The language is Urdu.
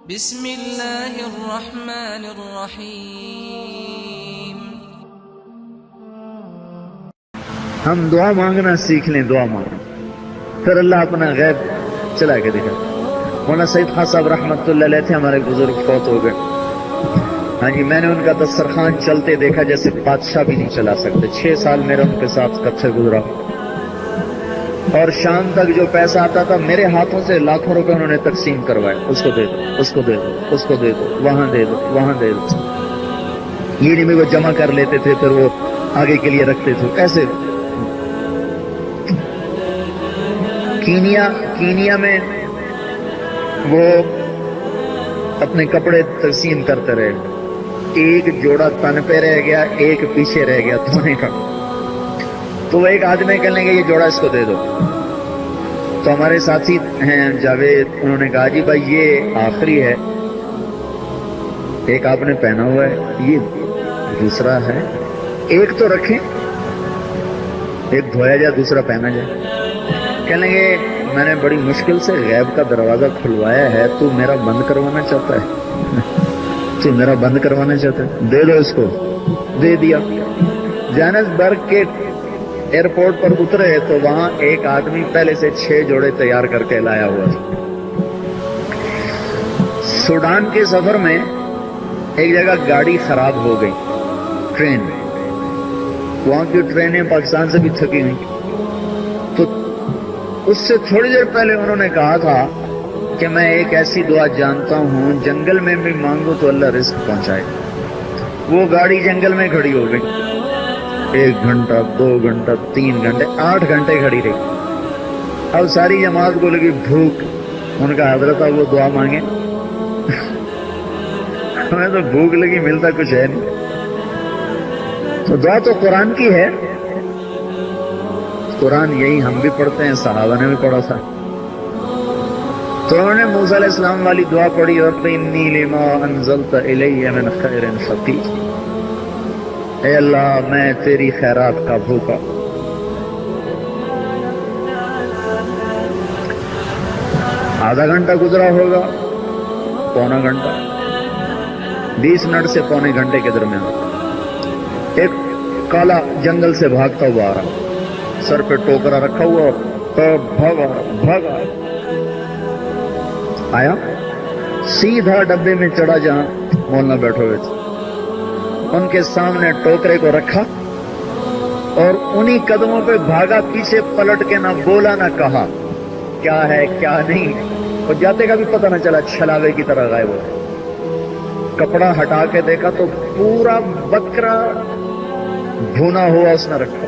بسم اللہ الرحمن الرحیم۔ ہم دعا مانگنا سیکھ لیں، دعا مانگنا، پھر اللہ اپنا غیب چلا کے دکھا۔ مولانا سید خان صاحب رحمۃ اللہ علیہ تھے، ہمارے بزرگ فوت ہو گئے۔ ہاں جی، میں نے ان کا دسترخوان چلتے دیکھا جیسے بادشاہ بھی نہیں چلا سکتے۔ 6 سال میرا ان کے ساتھ کب سے گزرا، اور شام تک جو پیسہ آتا تھا میرے ہاتھوں سے لاکھوں روپے انہوں نے تقسیم کروائے۔ اس کو دے دو، اس کو دے دو، اس کو دے دو، وہاں دے دو، وہاں دے دو۔ یہ نہیں میں وہ جمع کر لیتے تھے پھر وہ آگے کے لیے رکھتے تھے۔ ایسے کینیا میں وہ اپنے کپڑے تقسیم کرتے رہے، ایک جوڑا تن پہ رہ گیا، ایک پیچھے رہ گیا دھونے کا۔ تو وہ ایک آدمی کہنے لگے یہ جوڑا اس کو دے دو۔ تو ہمارے ساتھی ہیں جاوید، انہوں نے کہا جی بھائی یہ آخری ہے، ایک آپ نے پہنا ہوا ہے، یہ دوسرا ہے، ایک تو رکھیں، ایک دھویا جائے دوسرا پہنا جائے۔ کہنے لگے میں نے بڑی مشکل سے غیب کا دروازہ کھلوایا ہے، تو میرا بند کروانا چاہتا ہے؟ تو میرا بند کروانا چاہتا ہے؟ دے دو اس کو۔ دے دیا۔ جوہانسبرگ کے ایئرپورٹ پر اترے تو وہاں ایک آدمی پہلے سے 6 جوڑے تیار کر کے لایا ہوا تھا۔ سوڈان کے سفر میں ایک جگہ گاڑی خراب ہو گئی، ٹرین میں، وہاں کی ٹرینیں پاکستان سے بھی تھکی ہوئی، تو اس سے تھوڑی دیر پہلے انہوں نے کہا تھا کہ میں ایک ایسی دعا جانتا ہوں جنگل میں بھی مانگو تو اللہ رزق پہنچائے۔ وہ گاڑی جنگل میں کھڑی ہو گئی، 1 گھنٹہ، 2 گھنٹہ، 3 گھنٹے، 8 گھنٹے کھڑی رہی۔ اب ساری جماعت کو لگی بھوک، ان کا حضرت اب وہ دعا مانگے۔ ہمیں تو بھوک لگی، ملتا کچھ ہے نہیں۔ تو دعا تو قرآن کی ہے، قرآن یہی ہم بھی پڑھتے ہیں، صحابہ نے بھی پڑھا تھا۔ تو انہوں نے موسیٰ علیہ السلام والی دعا پڑھی، اور انی لما انزلت الی من خیر فقیر، اے اللہ میں تیری خیرات کا بھوکا۔ آدھا گھنٹہ گزرا ہوگا، پونا گھنٹہ، 20 منٹ سے پونے گھنٹے کے درمیان ایک کالا جنگل سے بھاگتا ہوا آ رہا، سر پہ ٹوکرا رکھا ہوا، بھاگا بھاگا آیا، سیدھا ڈبے میں چڑھا جہاں مولانا بیٹھے ہوئے تھے، ان کے سامنے ٹوکرے کو رکھا اور انہی قدموں پہ بھاگا، پیچھے پلٹ کے نہ بولا نہ کہا کیا ہے کیا نہیں، اور جاتے کا بھی پتہ نہ چلا، چھلاوے کی طرح غائب ہو گیا۔ کپڑا ہٹا کے دیکھا تو پورا بکرا بھونا ہوا اس نے رکھا،